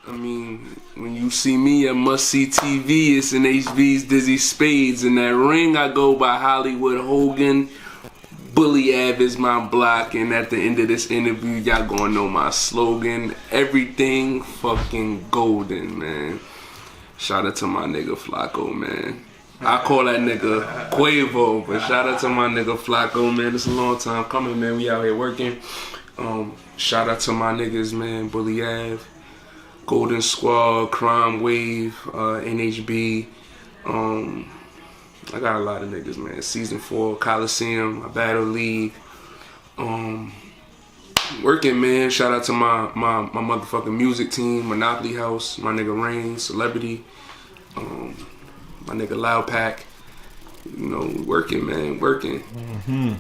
I mean, when you see me at Must See TV, it's in HV's Dizzy Spades. In that ring, I go by Hollywood Hogan. Bully Ave is my block. And at the end of this interview, y'all gonna know my slogan. Everything fucking golden, man. Shout out to my nigga Flacco, man. I call that nigga Quavo, but shout out to my nigga Flacco, man. It's a long time coming, man. We out here working. Shout out to my niggas, man. Bully Ave. Golden Squad, Crime Wave, NHB. I got a lot of niggas, man. Season 4, Coliseum, Battle League. Working, man. Shout out to my motherfucking music team, Monopoly House, my nigga Rain, Celebrity, my nigga Loud Pack. You know, working, man, working. Mm-hmm.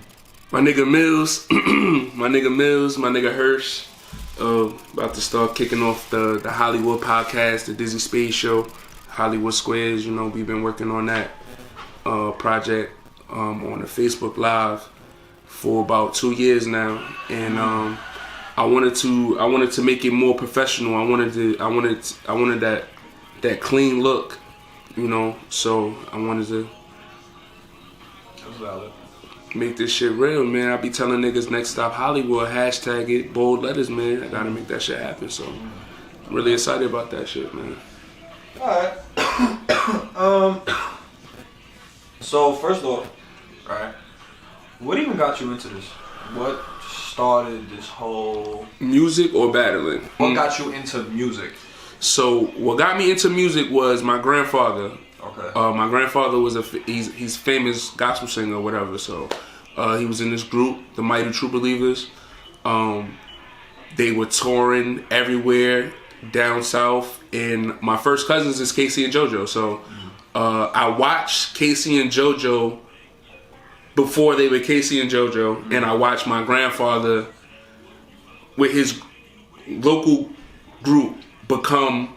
My nigga Mills, my nigga Hirsch. About to start kicking off the Hollywood podcast, the Dizzy Spades Show, Hollywood Squares. You know, we've been working on that project on the Facebook Live for about 2 years now, and I wanted to make it more professional. I wanted that clean look, you know. So I wanted to make this shit real, man. I be telling niggas next stop Hollywood, hashtag it, bold letters, man. I gotta make that shit happen. So I'm really excited about that shit, man. Alright. So first off, right, what even got you into this? What started this whole music or battling? What got you into music? So what got me into music was my grandfather. Okay. My grandfather was he's famous gospel singer or whatever. So he was in this group, the Mighty True Believers. They were touring everywhere down south, and my first cousins is Casey and JoJo. So I watched Casey and JoJo before they were Casey and JoJo, and I watched my grandfather with his local group become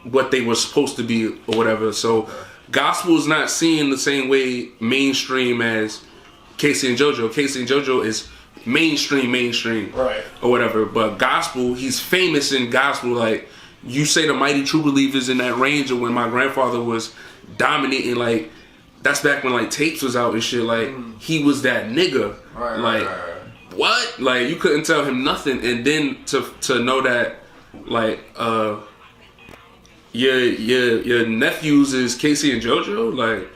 what they were supposed to be or whatever. So gospel is not seen the same way mainstream as Casey and JoJo. Casey and JoJo is mainstream, right, or whatever. But gospel, he's famous in gospel. Like you say, the Mighty True Believers in that range of when my grandfather was dominating. Like that's back when like tapes was out and shit. Like he was that nigga. Right. What? Like you couldn't tell him nothing. And then to know that like your nephews is Casey and JoJo. Like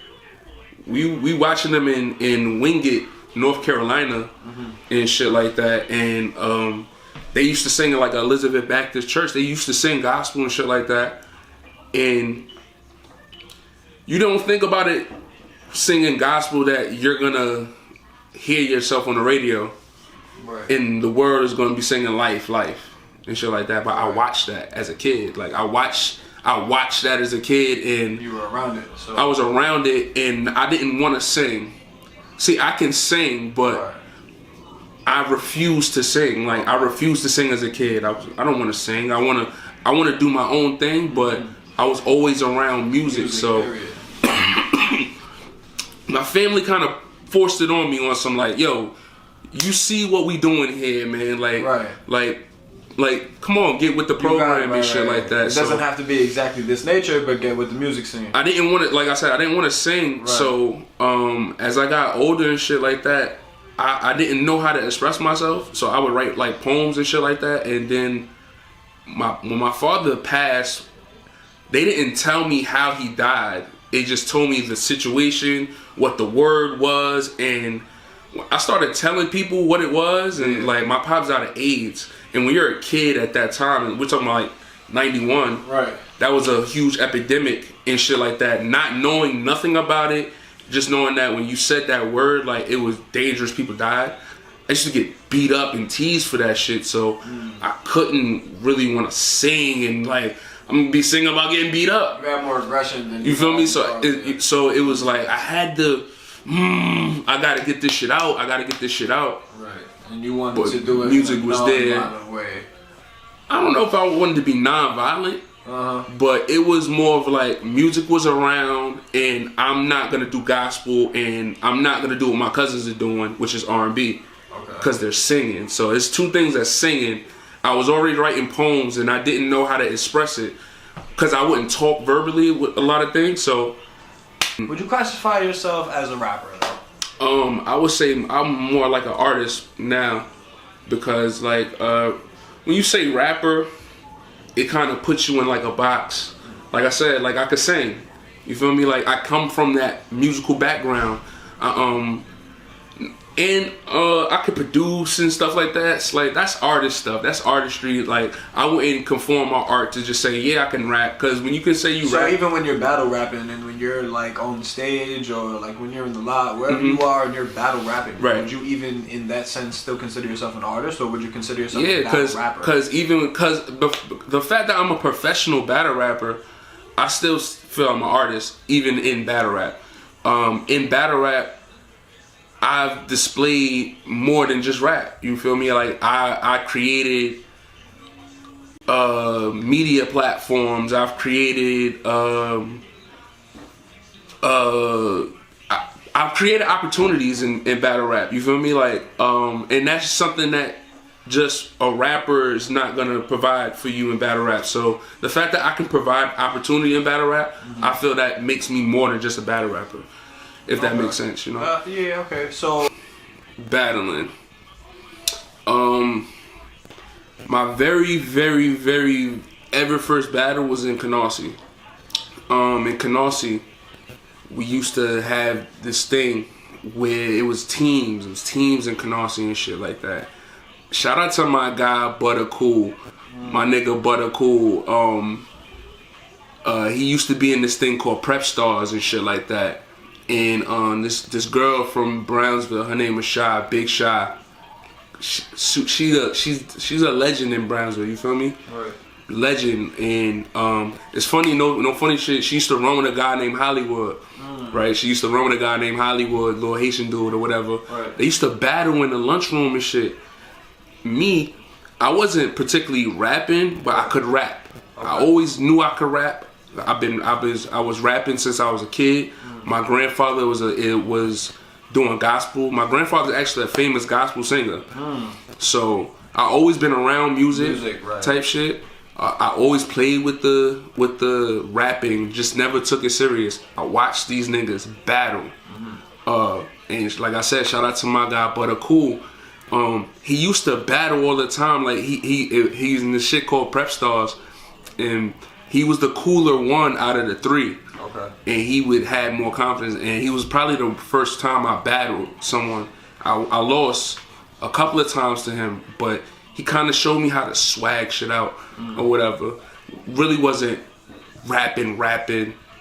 we watching them in Wingate, North Carolina, and shit like that. And they used to sing at like Elizabeth Baptist Church. They used to sing gospel and shit like that. And you don't think about it singing gospel that you're gonna hear yourself on the radio, right, and the world is gonna be singing life and shit like that. But I watched that as a kid. Like I watched that as a kid, and you were around it. So. I was around it, and I didn't want to sing. See, I can sing, but right, I refused to sing. Like I refused to sing as a kid. I don't want to sing. I want to do my own thing, but I was always around music. So my family kind of forced it on me on some like, yo, you see what we doing here, man? Like, right. Like, come on, get with the program and shit like that. It doesn't have to be exactly this nature, but get with the music scene. I didn't want to, like I said, I didn't want to sing. Right. So, as I got older and shit like that, I didn't know how to express myself. So I would write like poems and shit like that. And then when my father passed, they didn't tell me how he died. They just told me the situation, what the word was, and I started telling people what it was. And like my pops died of AIDS. And when you're a kid at that time, and we're talking about like 91, right, that was a huge epidemic and shit like that. Not knowing nothing about it, just knowing that when you said that word, like it was dangerous, people died. I used to get beat up and teased for that shit, so I couldn't really want to sing and like I'm gonna be singing about getting beat up. You had more aggression than you feel me? So it was like I had to. I gotta get this shit out. Right. And you wanted to do it. Music was there. Way. I don't know if I wanted to be non-violent, but it was more of like music was around, and I'm not gonna do gospel, and I'm not gonna do what my cousins are doing, which is R&B, because they're singing. So it's two things that's singing. I was already writing poems and I didn't know how to express it because I wouldn't talk verbally with a lot of things. So, would you classify yourself as a rapper though? I would say I'm more like an artist now because like when you say rapper, it kind of puts you in like a box. Like I said, like I could sing. You feel me? Like I come from that musical background. I could produce and stuff like that. It's like that's artist stuff. That's artistry. Like I wouldn't conform my art to just say I can rap. Because when you can say you rap, so even when you're battle rapping and when you're like on stage or like when you're in the lot, wherever you are and you're battle rapping, would you even in that sense still consider yourself an artist, or would you consider yourself a battle rapper? Because the fact that I'm a professional battle rapper, I still feel I'm an artist even in battle rap. In battle rap, I've displayed more than just rap. You feel me? Like I created media platforms. I've created I've created opportunities in battle rap. You feel me? Like and that's something that just a rapper is not gonna provide for you in battle rap. So the fact that I can provide opportunity in battle rap, I feel that makes me more than just a battle rapper. If that makes sense, you know? Yeah, okay. So, battling. My very, very, very ever first battle was in Canarsie. In Canarsie, we used to have this thing where it was teams. It was teams in Canarsie and shit like that. Shout out to my guy, Butter Cool. My nigga, Butter Cool. He used to be in this thing called Prep Stars and shit like that. And this girl from Brownsville, her name was Shy, Big Shy. She's a legend in Brownsville. You feel me? Right. Legend. And it's funny, no funny shit. She used to run with a guy named Hollywood. Right? She used to run with a guy named Hollywood, little Haitian dude or whatever. Right. They used to battle in the lunchroom and shit. Me, I wasn't particularly rapping, but I could rap. Okay. I always knew I could rap. I was rapping since I was a kid. My grandfather was doing gospel. My grandfather's actually a famous gospel singer. So I always been around music type shit. I always played with the rapping, just never took it serious. I watched these niggas battle. And like I said, shout out to my guy Butter Cool. He used to battle all the time. Like he's in this shit called Prep Stars, and he was the cooler one out of the three. Okay. And he would have more confidence. And he was probably the first time I battled someone. I lost a couple of times to him, but he kind of showed me how to swag shit out or whatever. Really wasn't rapping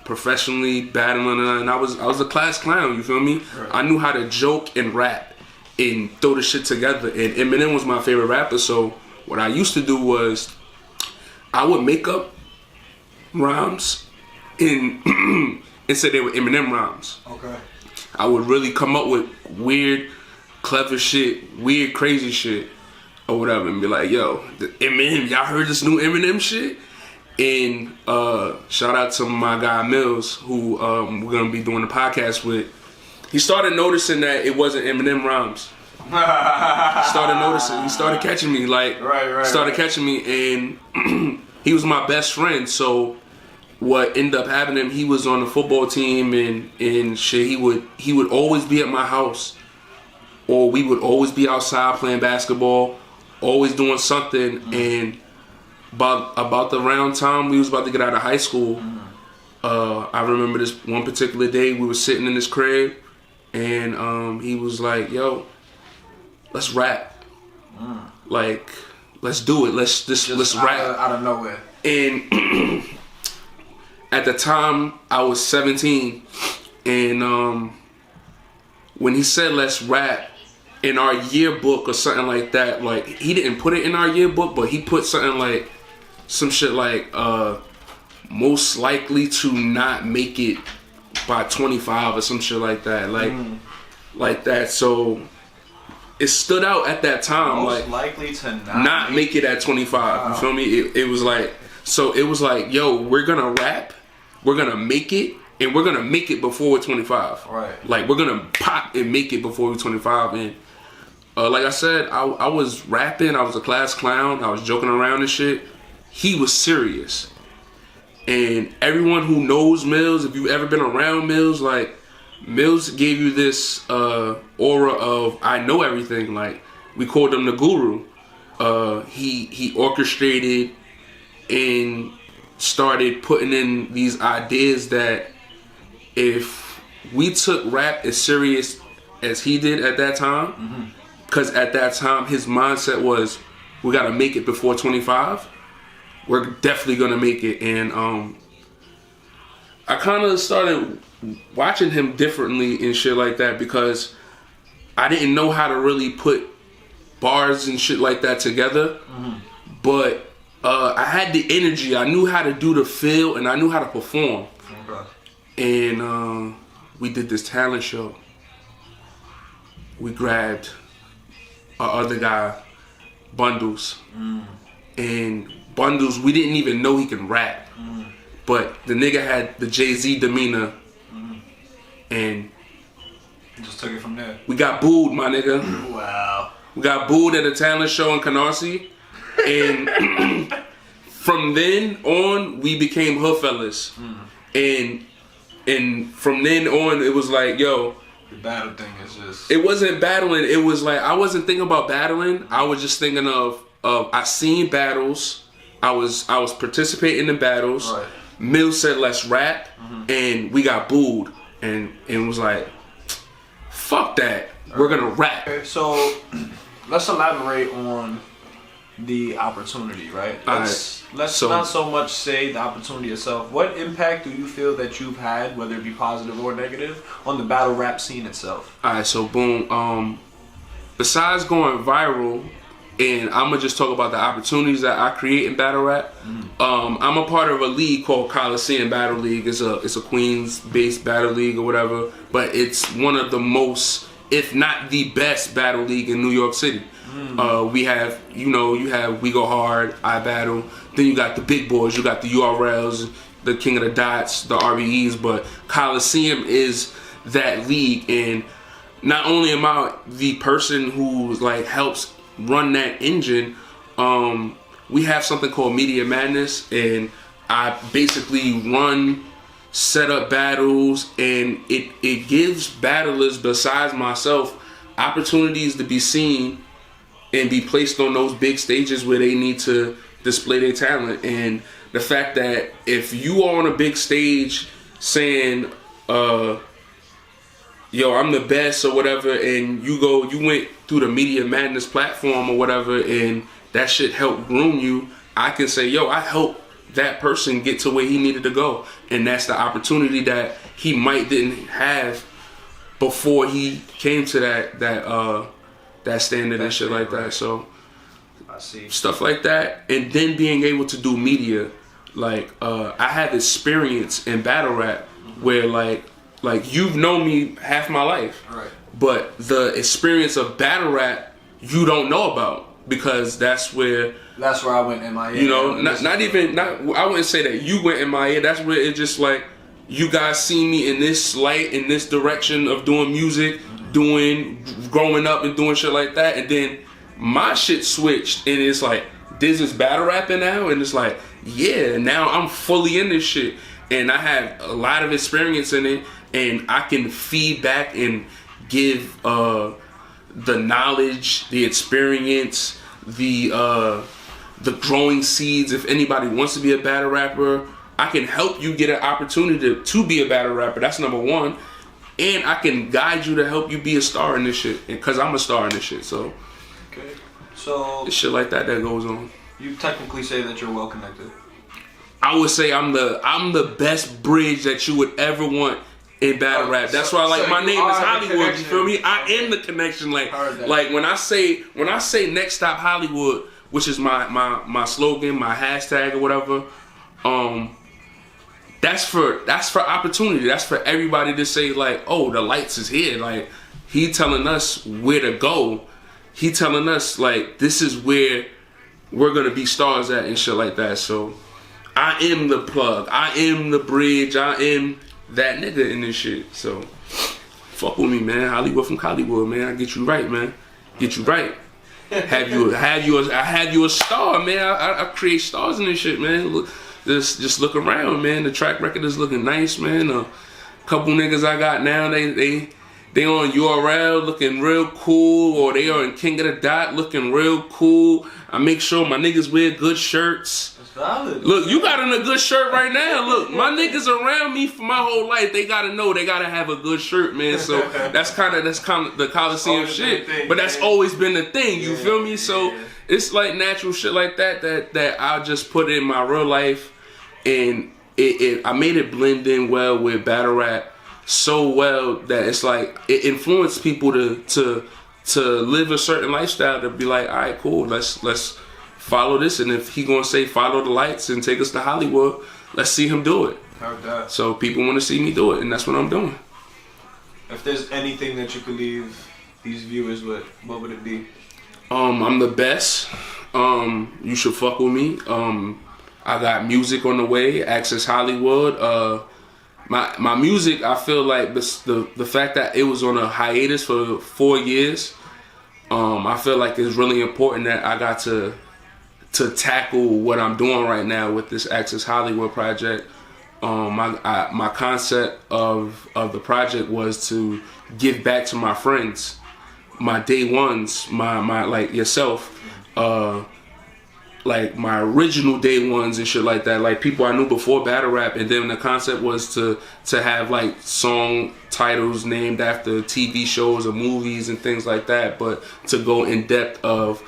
professionally, battling, and I was a class clown. You feel me? Right. I knew how to joke and rap and throw the shit together. And Eminem was my favorite rapper. So what I used to do was I would make up rhymes and say they were Eminem rhymes. Okay. I would really come up with weird, clever shit, weird, crazy shit, or whatever, and be like, "Yo, the Eminem, y'all heard this new Eminem shit?" And shout out to my guy Mills, who we're gonna be doing the podcast with. He started noticing that it wasn't Eminem rhymes. Started noticing. He started catching me. Catching me, and he was my best friend. So what ended up happening, he was on the football team and shit. He would always be at my house, or we would always be outside playing basketball, always doing something. And about the round time we was about to get out of high school, I remember this one particular day we were sitting in his crib, and he was like, "Yo, let's rap. Like, let's do it. Let's rap." Out of nowhere. And at the time, I was 17, and when he said let's rap in our yearbook or something like that, like he didn't put it in our yearbook, but he put something like some shit like most likely to not make it by 25 or some shit like that, like that. So it stood out at that time, most like likely to not make it at 25. Wow. You feel me? It was like, so it was like, yo, we're gonna rap, we're gonna make it, and we're gonna make it before we're 25. Right. Like we're gonna pop and make it before we're 25. And like I said, I was rapping. I was a class clown. I was joking around and shit. He was serious. And everyone who knows Mills, if you've ever been around Mills, like, Mills gave you this aura of, I know everything. Like, we called him the guru. He orchestrated and started putting in these ideas that if we took rap as serious as he did at that time, because at that time his mindset was, we gotta make it before 25. We're definitely gonna make it. And I kind of started watching him differently and shit like that, because I didn't know how to really put bars and shit like that together. But I had the energy. I knew how to do the feel, and I knew how to perform. And we did this talent show. We grabbed our other guy, Bundles. And Bundles, we didn't even know he can rap. But the nigga had the Jay-Z demeanor. And just took it from there. We got booed, my nigga. Wow. We got booed at a talent show in Canarsie. And from then on, we became hood fellas. And from then on, it was like, yo, the battle thing is just... It wasn't battling. It was like, I wasn't thinking about battling. I was just thinking of I seen battles. I was participating in battles. Right. Mill said, let's rap. And we got booed. And it was like, fuck that. We're gonna rap. Okay, so let's elaborate on the opportunity, right? Let's not so much say the opportunity itself. What impact do you feel that you've had, whether it be positive or negative, on the battle rap scene itself? Alright, so boom. Besides going viral, and I'm gonna just talk about the opportunities that I create in battle rap. I'm a part of a league called Coliseum Battle League. It's a Queens-based battle league or whatever, but it's one of the most, if not the best, battle league in New York City. We have, you have We Go Hard, I Battle. Then you got the big boys. You got the URLs, the King of the Dots, the RBEs. But Coliseum is that league, and not only am I the person who like helps run that engine, we have something called Media Madness, and I basically set up battles, and it gives battlers besides myself opportunities to be seen and be placed on those big stages where they need to display their talent. And the fact that if you are on a big stage saying, yo, I'm the best or whatever, and you went through the Media Madness platform or whatever, and that shit helped groom you, I can say, yo, I helped that person get to where he needed to go. And that's the opportunity that he might didn't have before he came to that standard and shit like that. So I see stuff like that. And then being able to do media, like I have experience in battle rap where like you've known me half my life, right? But the experience of battle rap you don't know about, because that's where I went MIA. I wouldn't say that you went MIA. That's where it just like, you guys see me in this light, in this direction of doing music, growing up and doing shit like that, and then my shit switched, and it's like, this is battle rapping now, and it's like, yeah, now I'm fully in this shit, and I have a lot of experience in it, and I can feed back and give the knowledge, the experience, the growing seeds. If anybody wants to be a battle rapper, I can help you get an opportunity to be a battle rapper. That's number one. And I can guide you to help you be a star in this shit, because I'm a star in this shit. So, okay, so it's shit like that goes on. You technically say that you're well connected. I would say I'm the best bridge that you would ever want in battle rap. That's why, like, my name is Hollywood. You feel me? I am the connection. Like when I say next stop Hollywood, which is my slogan, my hashtag or whatever. That's for opportunity. That's for everybody to say, like, oh, the lights is here. Like, he telling us where to go. He telling us, like, this is where we're gonna be stars at and shit like that. So I am the plug. I am the bridge. I am that nigga in this shit. So fuck with me, man. Hollywood from Hollywood, man. I get you right, man. get you right. Have you a star, man. I create stars in this shit, man. Look, just look around, man. The track record is looking nice, man. A couple niggas I got now, they on URL looking real cool, or they are in King of the Dot looking real cool. I make sure my niggas wear good shirts. That's valid. Look, you got on a good shirt right now. Look, my niggas around me for my whole life, they gotta know they gotta have a good shirt, man. So that's kind of the Coliseum shit. Thing, but that's always been the thing. You feel me? So it's like natural shit like that I just put in my real life, and I made it blend in well with battle rap so well that it's like it influenced people to live a certain lifestyle, to be like, all right, cool, let's follow this, and if he gonna say follow the lights and take us to Hollywood, let's see him do it. So people want to see me do it, and that's what I'm doing. If there's anything that you could leave these viewers with, what would it be? I'm the best. You should fuck with me. I got music on the way, Access Hollywood. My music, I feel like the fact that it was on a hiatus for 4 years, I feel like it's really important that I got to tackle what I'm doing right now with this Access Hollywood project. My concept of the project was to give back to my friends, my day ones, my like yourself, like my original day ones and shit like that, like people I knew before battle rap. And then the concept was to have like song titles named after TV shows or movies and things like that, but to go in depth of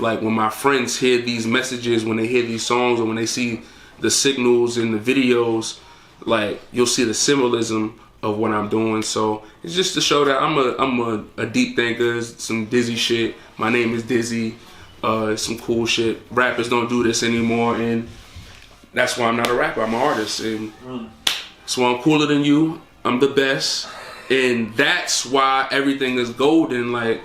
like when my friends hear these messages, when they hear these songs, or when they see the signals in the videos, like you'll see the symbolism of what I'm doing. So it's just to show that I'm a deep thinker, some Dizzy shit. My name is Dizzy. Some cool shit. Rappers don't do this anymore, and that's why I'm not a rapper. I'm an artist, and so I'm cooler than you. I'm the best, and that's why everything is golden. Like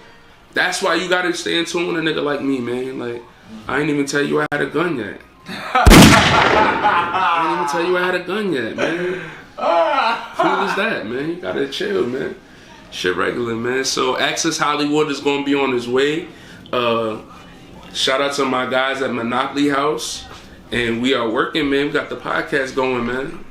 that's why you gotta stay in tune with a nigga like me, man. Like I ain't even tell you I had a gun yet. I ain't even tell you I had a gun yet, man. Who is that, man? You gotta chill, man. Shit regular, man. So Access Hollywood is gonna be on his way. Shout out to my guys at Monopoly House, and we are working, man. We got the podcast going, man.